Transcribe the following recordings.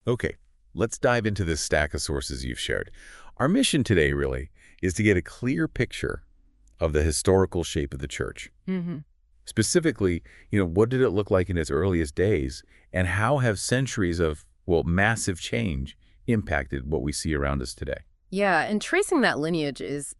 Okay, let's dive into this stack of sources you've shared. Our mission today, really, is to get a clear picture of the historical shape of the church. Hmm. Specifically, what did it look like in its earliest days, and how have centuries of, well, massive change impacted what we see around us today? Yeah, and tracing that lineage is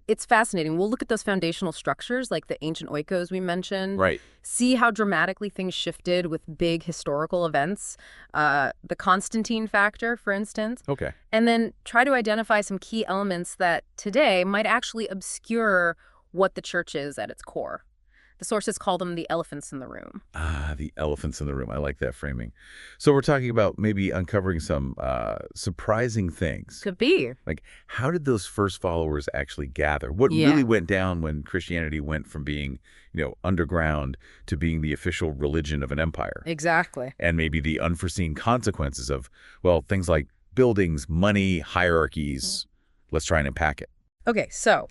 it's fascinating. We'll look at those foundational structures like the ancient oikos we mentioned, Right. see how dramatically things shifted with big historical events, the Constantine factor, for instance, Okay. and then try to identify some key elements that today might actually obscure what the church is at its core. The sources call them the elephants in the room. Ah, the elephants in the room. I like that framing. So we're talking about maybe uncovering some surprising things. Could be. Like, how did those first followers actually gather? What Yeah, really went down when Christianity went from being, underground to being the official religion of an empire? exactly. And maybe the unforeseen consequences of, well, things like buildings, money, hierarchies. Let's try and unpack it. Okay, so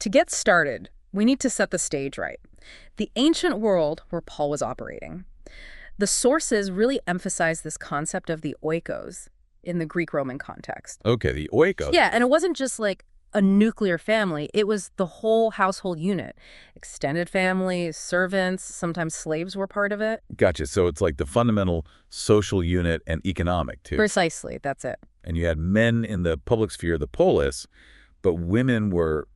to get started, we need to set the stage right. The ancient world where Paul was operating. The sources really emphasize this concept of the oikos in the Greek-Roman context. Okay, the Oikos. Yeah, and it wasn't just like a nuclear family, it was the whole household unit. Extended families, servants, sometimes slaves were part of it. Gotcha. So it's like the fundamental social unit and economic, too. Precisely, that's it. And you had men in the public sphere, the polis, but women were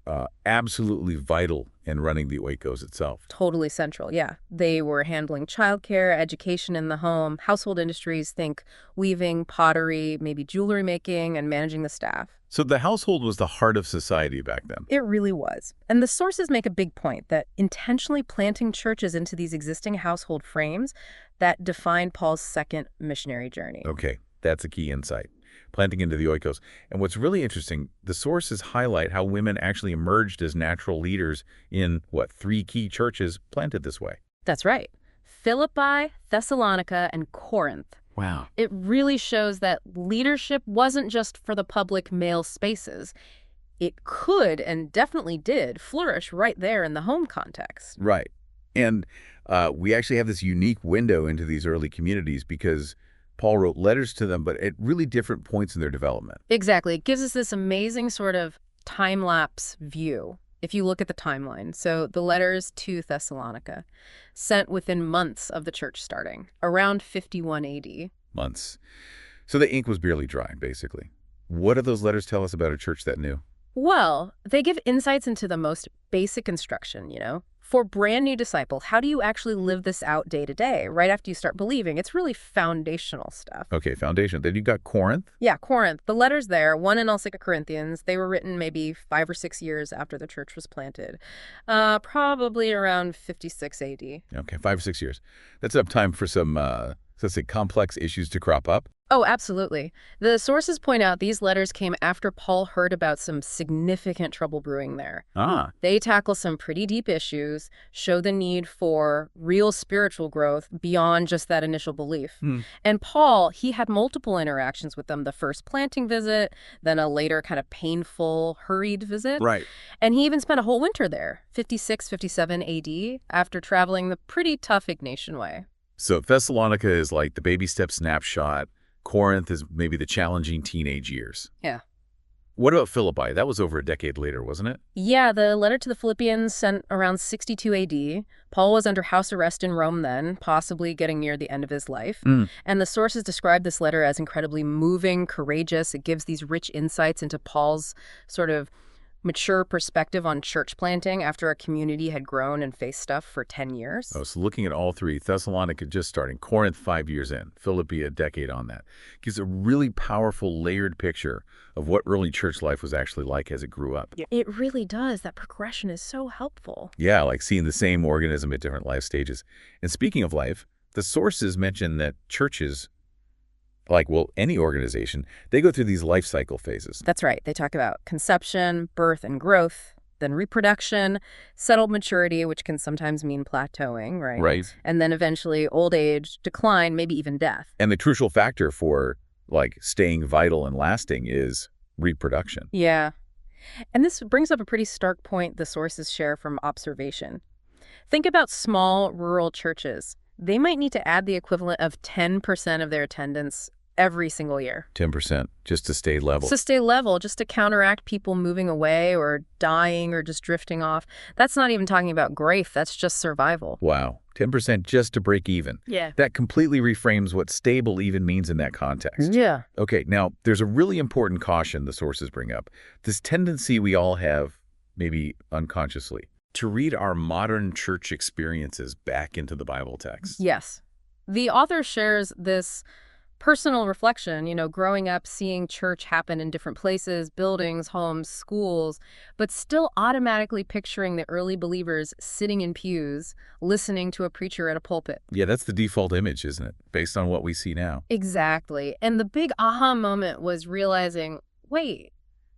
absolutely vital in running the Oikos itself. Totally central, yeah. They were handling childcare, education in the home, household industries, think weaving, pottery, maybe jewelry making, and managing the staff. So the household was the heart of society back then. It really was. And the sources make a big point that intentionally planting churches into these existing household frames that defined Paul's second missionary journey. Okay, that's a key insight. Planting into the Oikos. And what's really interesting, the sources highlight how women actually emerged as natural leaders in, three key churches planted this way. That's right. Philippi, Thessalonica, and Corinth. Wow. It really shows that leadership wasn't just for the public male spaces. It could, and definitely did, flourish right there in the home context. Right. And we actually have this unique window into these early communities because Paul wrote letters to them, but at really different points in their development. Exactly. It gives us this amazing sort of time-lapse view if you look at the timeline. So the letters to Thessalonica, sent within months of the church starting, around 51 AD. Months. So the ink was barely dry, basically. What do those letters tell us about a church that new? Well, they give insights into the most basic instruction, For brand new disciples, how do you actually live this out day to day, right after you start believing? It's really foundational stuff. Okay, foundation. Then you got Corinth. Yeah, Corinth. The letters there, 1 and all 2 Corinthians, they were written maybe 5 or 6 years after the church was planted. Probably around 56 AD. Okay, 5 or 6 years. That's enough time for some, let's say, complex issues to crop up. Oh, absolutely. The sources point out these letters came after Paul heard about some significant trouble brewing there. Ah, They tackle some pretty deep issues, show the need for real spiritual growth beyond just that initial belief. And Paul, he had multiple interactions with them, the first planting visit, then a later kind of painful, hurried visit. right. And he even spent a whole winter there, 56, 57 AD, after traveling the pretty tough Ignatian way. So Thessalonica is like the baby step snapshot. Corinth is maybe the challenging teenage years. Yeah. What about Philippi? That was over a decade later, wasn't it? Yeah, the letter to the Philippians sent around 62 AD. Paul was under house arrest in Rome then, possibly getting near the end of his life. And the sources describe this letter as incredibly moving, courageous. It gives these rich insights into Paul's sort of mature perspective on church planting after a community had grown and faced stuff for 10 years. Oh, so looking at all three, Thessalonica just starting, Corinth 5 years in, Philippi a decade on that, gives a really powerful layered picture of what early church life was actually like as it grew up. Yeah. It really does. That progression is so helpful. Yeah, like seeing the same organism at different life stages. And speaking of life, the sources mention that churches, any organization, they go through these life cycle phases. That's right. They talk about conception, birth, and growth, then reproduction, settled maturity, which can sometimes mean plateauing, right? Right. And then eventually old age, decline, maybe even death. And the crucial factor for, staying vital and lasting is reproduction. Yeah. And this brings up a pretty stark point the sources share from observation. Think about small rural churches. they might need to add the equivalent of 10% of their attendance every single year. 10%, just to stay level. To stay level, just to counteract people moving away or dying or just drifting off. That's not even talking about grace, that's just survival. Wow, 10% just to break even. Yeah. That completely reframes what stable even means in that context. Yeah. Okay, now, there's a really important caution the sources bring up. This tendency we all have, maybe unconsciously, to read our modern church experiences back into the Bible text. Yes. The author shares this personal reflection, growing up, seeing church happen in different places, buildings, homes, schools, but still automatically picturing the early believers sitting in pews, listening to a preacher at a pulpit. Yeah, that's the default image, isn't it? Based on what we see now. Exactly. And the big aha moment was realizing, wait,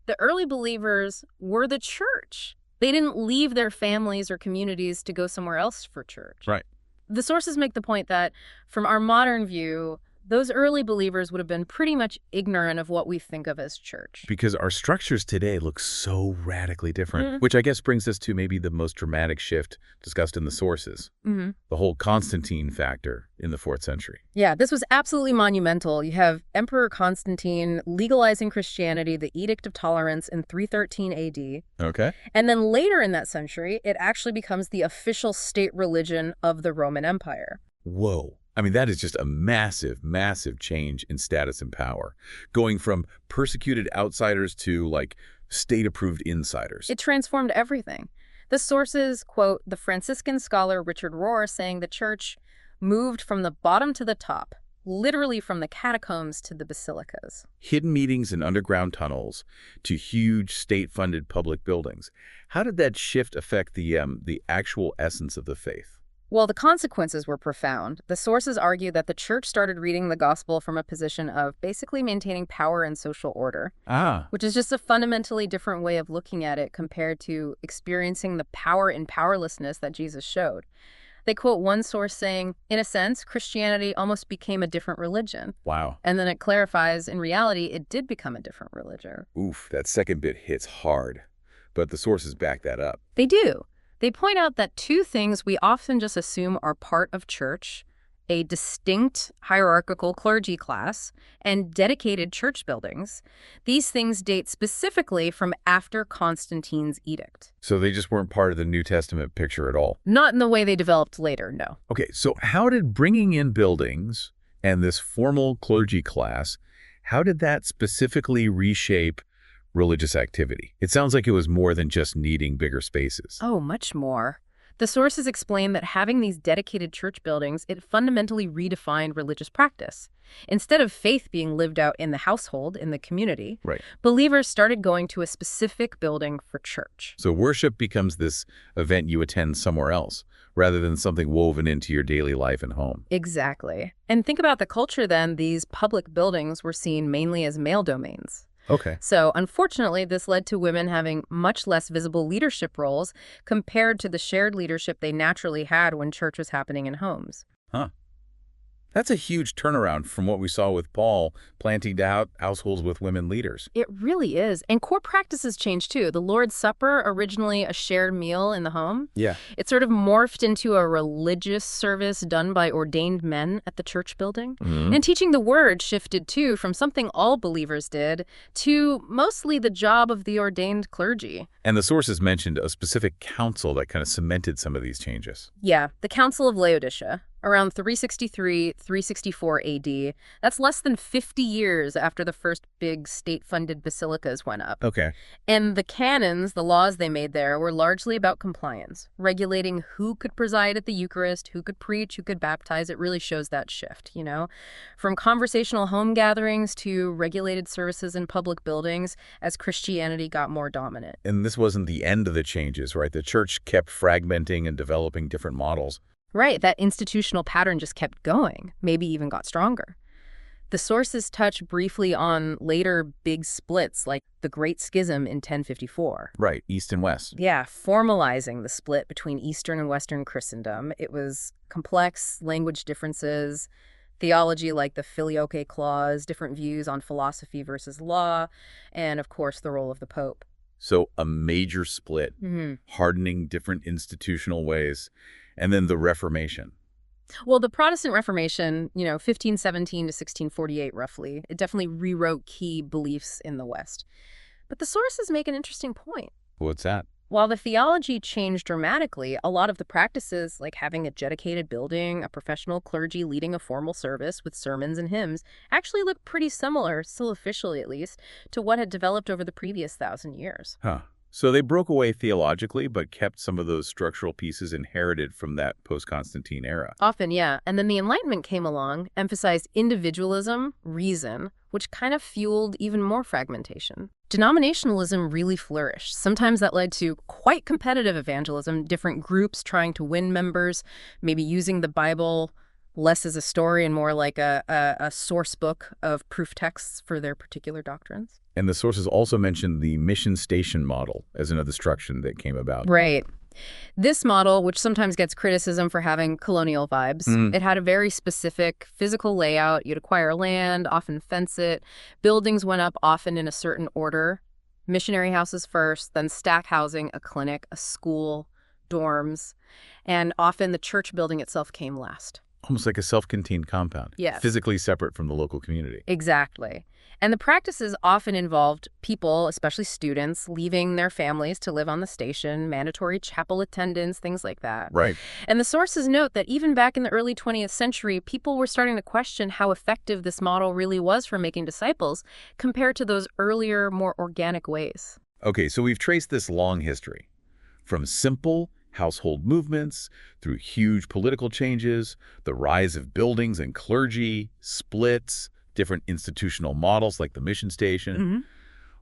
the early believers were the church. They didn't leave their families or communities to go somewhere else for church. Right. The sources make the point that, from our modern view, those early believers would have been pretty much ignorant of what we think of as church. Because our structures today look so radically different, which I guess brings us to maybe the most dramatic shift discussed in the sources, the whole Constantine factor in the 4th century. Yeah, this was absolutely monumental. You have Emperor Constantine legalizing Christianity, the Edict of Tolerance in 313 AD. Okay. And then later in that century, it actually becomes the official state religion of the Roman Empire. Whoa. I mean, that is just a massive, massive change in status and power, going from persecuted outsiders to, like, state-approved insiders. It transformed everything. The sources quote the Franciscan scholar Richard Rohr saying the church moved from the bottom to the top, literally from the catacombs to the basilicas. Hidden meetings in underground tunnels to huge state-funded public buildings. How did that shift affect the actual essence of the faith? Well, the consequences were profound. The sources argue that the church started reading the gospel from a position of basically maintaining power and social order, which is just a fundamentally different way of looking at it compared to experiencing the power and powerlessness that Jesus showed. They quote one source saying, in a sense, Christianity almost became a different religion. Wow. And then it clarifies, in reality, it did become a different religion. Oof, that second bit hits hard. But the sources back that up. They do. They point out that two things we often just assume are part of church, a distinct hierarchical clergy class, and dedicated church buildings. These things date specifically from after Constantine's edict. So they just weren't part of the New Testament picture at all? Not in the way they developed later, no. Okay, so how did bringing in buildings and this formal clergy class, how did that specifically reshape religious activity? It sounds like it was more than just needing bigger spaces. Oh, much more. The sources explain that having these dedicated church buildings, it fundamentally redefined religious practice. Instead of faith being lived out in the household, in the community, believers started going to a specific building for church. So worship becomes this event you attend somewhere else, rather than something woven into your daily life and home. Exactly. And think about the culture then. These public buildings were seen mainly as male domains. Okay. So, unfortunately, this led to women having much less visible leadership roles compared to the shared leadership they naturally had when church was happening in homes. Huh. That's a huge turnaround from what we saw with Paul planting out households with women leaders. It really is. And core practices changed too. The Lord's Supper, originally a shared meal in the home, it sort of morphed into a religious service done by ordained men at the church building. And teaching the word shifted too from something all believers did to mostly the job of the ordained clergy. And the sources mentioned a specific council that kind of cemented some of these changes. Yeah, the Council of Laodicea. Around 363, 364 AD. That's less than 50 years after the first big state-funded basilicas went up. Okay. And the canons, the laws they made there, were largely about compliance, regulating who could preside at the Eucharist, who could preach, who could baptize. It really shows that shift, From conversational home gatherings to regulated services in public buildings as Christianity got more dominant. And this wasn't the end of the changes, right? The church kept fragmenting and developing different models. Right, that institutional pattern just kept going, maybe even got stronger. The sources touch briefly on later big splits, like the Great Schism in 1054. Right, East and West. Yeah, formalizing the split between Eastern and Western Christendom. It was complex language differences, theology like the Filioque Clause, different views on philosophy versus law, and of course the role of the Pope. So a major split, hardening different institutional ways. And then the Reformation. Well, the Protestant Reformation, 1517 to 1648 roughly, it definitely rewrote key beliefs in the West. But the sources make an interesting point. What's that? While the theology changed dramatically, a lot of the practices, like having a dedicated building, a professional clergy leading a formal service with sermons and hymns, actually look pretty similar, still officially at least, to what had developed over the previous 1,000 years. Huh. So they broke away theologically, but kept some of those structural pieces inherited from that post-Constantine era. Often, yeah. And then the Enlightenment came along, emphasized individualism, reason, which kind of fueled even more fragmentation. Denominationalism really flourished. Sometimes that led to quite competitive evangelism, different groups trying to win members, maybe using the Bible less as a story and more like a source book of proof texts for their particular doctrines. And the sources also mentioned the mission station model as another structure that came about. Right. This model, which sometimes gets criticism for having colonial vibes, it had a very specific physical layout. You'd acquire land, often fence it. Buildings went up often in a certain order. Missionary houses first, then stack housing, a clinic, a school, dorms. And often the church building itself came last. Almost like a self-contained compound. Yes. Physically separate from the local community. Exactly. And the practices often involved people, especially students, leaving their families to live on the station, mandatory chapel attendance, things like that. Right. And the sources note that even back in the early 20th century, people were starting to question how effective this model really was for making disciples compared to those earlier, more organic ways. Okay, so we've traced this long history. From simple household movements, through huge political changes, the rise of buildings and clergy, splits, different institutional models like the mission station.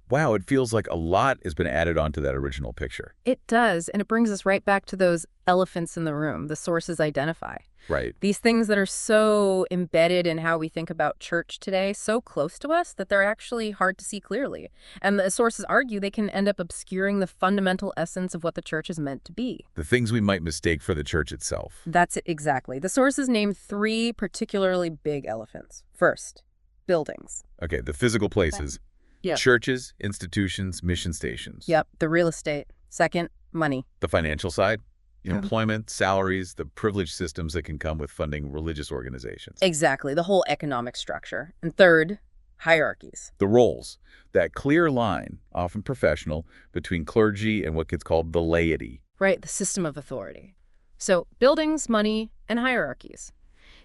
Wow, it feels like a lot has been added onto that original picture. It does, and it brings us right back to those elephants in the room the sources identify. Right. These things that are so embedded in how we think about church today, so close to us that they're actually hard to see clearly. And the sources argue they can end up obscuring the fundamental essence of what the church is meant to be. The things we might mistake for the church itself. That's it exactly. The sources name 3 particularly big elephants. First, buildings. Okay, the physical places. Yep. Churches, institutions, mission stations. Yep, the real estate. Second, money. The financial side. Employment, salaries, the privilege systems that can come with funding religious organizations. Exactly, the whole economic structure. And third, hierarchies. The roles, that clear line, often professional, between clergy and what gets called the laity. Right, the system of authority. So buildings, money, and hierarchies.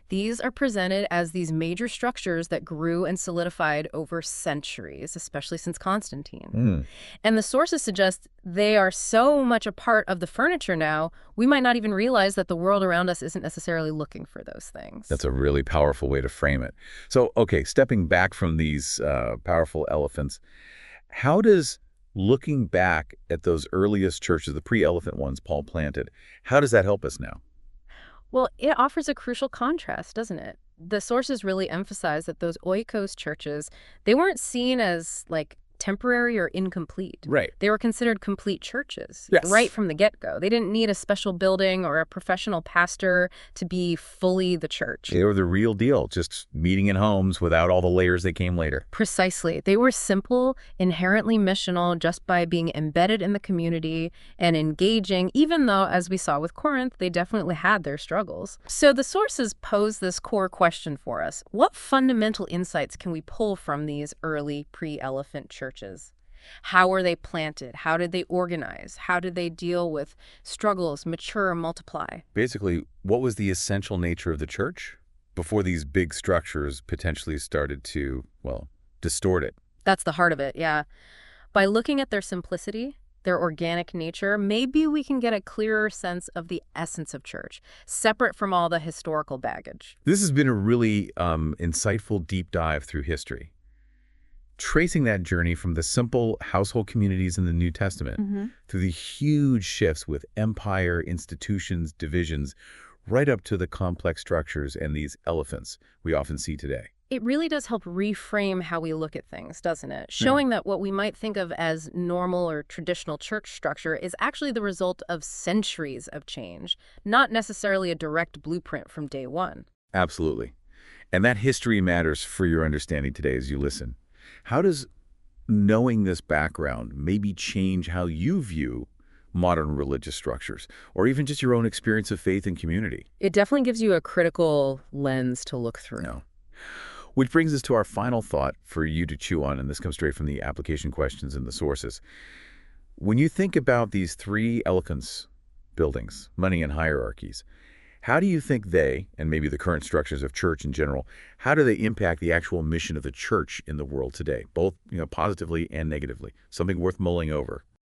These are presented as these major structures that grew and solidified over centuries, especially since Constantine. And the sources suggest they are so much a part of the furniture now, we might not even realize that the world around us isn't necessarily looking for those things. That's a really powerful way to frame it. So, okay, stepping back from these powerful elephants, how does looking back at those earliest churches, the pre-elephant ones Paul planted, how does that help us now? Well, it offers a crucial contrast, doesn't it? The sources really emphasize that those Oikos churches, they weren't seen as, like, temporary or incomplete. Right. They were considered complete churches Yes. right from the get-go. They didn't need a special building or a professional pastor to be fully the church. They were the real deal, just meeting in homes without all the layers that came later. Precisely. They were simple, inherently missional, just by being embedded in the community and engaging, even though, as we saw with Corinth, they definitely had their struggles. So the sources pose this core question for us. What fundamental insights can we pull from these early pre-elephant churches? How were they planted? How did they organize? How did they deal with struggles, mature, multiply? Basically, what was the essential nature of the church before these big structures potentially started to, well, distort it? That's the heart of it, yeah. By looking at their simplicity, their organic nature, maybe we can get a clearer sense of the essence of church, separate from all the historical baggage. This has been a really insightful deep dive through history. Tracing that journey from the simple household communities in the New Testament through the huge shifts with empire, institutions, divisions, right up to the complex structures and these elephants we often see today. It really does help reframe how we look at things, doesn't it? Showing that what we might think of as normal or traditional church structure is actually the result of centuries of change, not necessarily a direct blueprint from day one. Absolutely. And that history matters for your understanding today as you listen. How does knowing this background maybe change how you view modern religious structures, or even just your own experience of faith and community. It definitely gives you a critical lens to look through. No. Which brings us to our final thought for you to chew on, and this comes straight from the application questions and the sources. When you think about these three eloquence buildings, money and hierarchies, how do you think they, and maybe the current structures of church in general, how do they impact the actual mission of the church in the world today, both positively and negatively? Something worth mulling over.